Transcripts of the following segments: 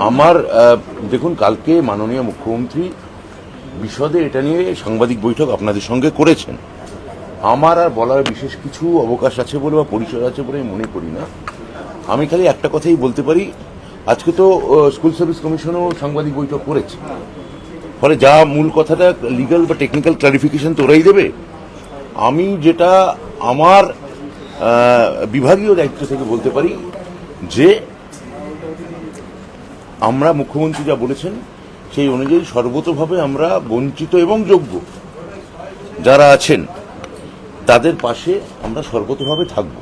আমার দেখুন, কালকে মাননীয় মুখ্যমন্ত্রী বিশদে এটা নিয়ে সাংবাদিক বৈঠক আপনাদের সঙ্গে করেছেন। আমার আর বলার বিশেষ কিছু অবকাশ আছে বলে বা পরিচয় আছে বলে মনে করি না। আমি খালি একটা কথাই বলতে পারি, আজকে তো স্কুল সার্ভিস কমিশনও সাংবাদিক বৈঠক করেছে, ফলে যা মূল কথাটা লিগ্যাল বা টেকনিক্যাল ক্লারিফিকেশন তো ওরাই দেবে। আমি যেটা আমার বিভাগীয় দায়িত্ব থেকে বলতে পারি যে আমরা মুখ্যমন্ত্রী যা বলেছেন সেই অনুযায়ী সর্বতোভাবে আমরা বঞ্চিত এবং যোগ্য যারা আছেন তাদের পাশে আমরা সর্বতোভাবে থাকব,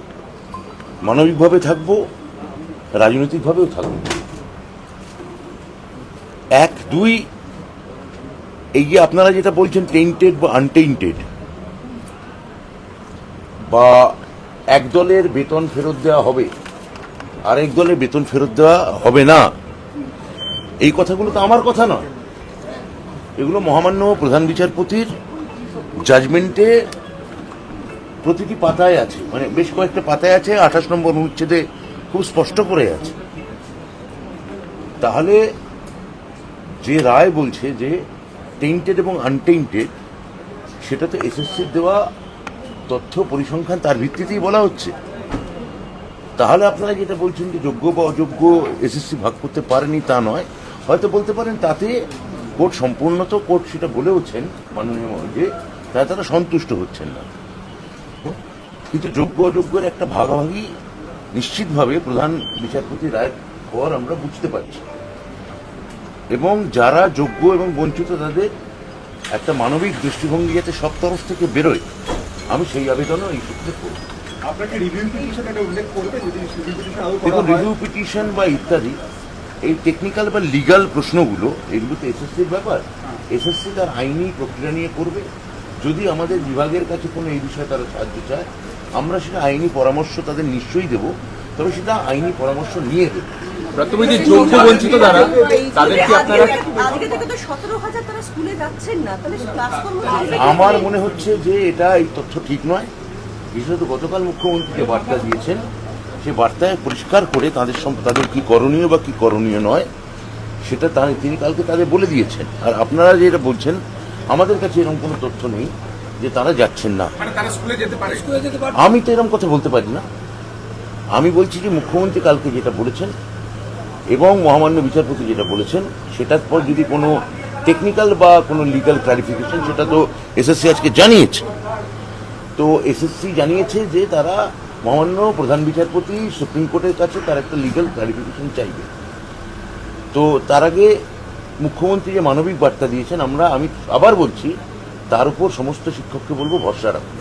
মানবিকভাবে থাকব, রাজনৈতিকভাবেও থাকব। এক দুই, এই যে আপনারা যেটা বলছেন টেইন্টেড বা আনটেইন্টেড, বা এক দলের বেতন ফেরত দেওয়া হবে আরেক দলের বেতন ফেরত দেওয়া হবে না, এই কথাগুলো তো আমার কথা নয়। এগুলো মহামান্য প্রধান বিচারপতির জাজমেন্টে প্রতিটি পাতায় আছে, মানে বেশ কয়েকটা পাতায় আছে, 28 নম্বর অনুচ্ছেদে খুব স্পষ্ট করে আছে। তাহলে যে রায় বলছে যে টেইন্টেড এবং আনটেইন্টেড, সেটা তো এসএসসির দেওয়া তথ্য পরিসংখ্যান তার ভিত্তিতেই বলা হচ্ছে। তাহলে আপনারা যেটা বলছেন যে যোগ্য বা অযোগ্য এসএসসি ভাগ করতে পারেনি, তা নয়। হয়তো বলতে পারেন তাতে কোর্ট সম্পূর্ণ, তো কোর্ট সেটা বলেওছেন মাননীয় যে তারা সন্তুষ্ট হচ্ছেন না, কিন্তু যোগ্য অযোগ্যের একটা ভাগাভাগি নিশ্চিতভাবে প্রধান বিচারপতি রায়ের পর আমরা বুঝতে পারছি, এবং যারা যোগ্য এবং বঞ্চিত তাদের একটা মানবিক দৃষ্টিভঙ্গি যাতে সব তরফ থেকে বেরোয়, আমি সেই আবেদনও এই সূত্রে করব। দেখুন, রিভিউ পিটিশন বা ইত্যাদি এই টেকনিক্যাল বা লিগাল প্রশ্নগুলো, এগুলো তো এসএসসির ব্যাপার। এসএসসি তার আইনি প্রক্রিয়া নিয়ে করবে। যদি আমাদের বিভাগের কাছে কোনো এই বিষয়ে তারা সাহায্য চায়, আমরা সেটা আইনি পরামর্শ তাদের নিশ্চয়ই দেব, তবে সেটা আইনি পরামর্শ নিয়ে দেবো। যোগ্য বঞ্চিত যারা, তাদের কি আপনারা আমার মনে হচ্ছে যে এটা এই তথ্য ঠিক নয়। বিশেষত গতকাল মুখ্যমন্ত্রী যে বার্তা দিয়েছেন, সে বার্তায় পরিষ্কার করে তাদের কি করণীয় বা কি করণীয় নয় সেটা তিনি কালকে তাদের বলে দিয়েছেন। আর আপনারা যেটা বলছেন, আমাদের কাছে এরকম কোনো তথ্য নেই যে তারা যাচ্ছেন না। আমি তো এরকম কথা বলতে পারি না। আমি বলছি যে মুখ্যমন্ত্রী কালকে যেটা বলেছেন এবং মহামান্য বিচারপতি যেটা বলেছেন, সেটার পর যদি কোনো টেকনিক্যাল বা কোনো লিগাল ক্লারিফিকেশন, সেটা তো এসএসসি আজকে জানিয়েছে। তো এসএসসি জানিয়েছে যে তারা মহামান্য প্রধান বিচারপতি সুপ্রিম কোর্টের কাছে তার একটা লিগাল ক্লারিফিকেশন চাইবে। তো তার আগে মুখ্যমন্ত্রী যে মানবিক বার্তা দিয়েছেন, আমি আবার বলছি, তার উপর সমস্ত শিক্ষককে বলবো ভরসা রাখুন।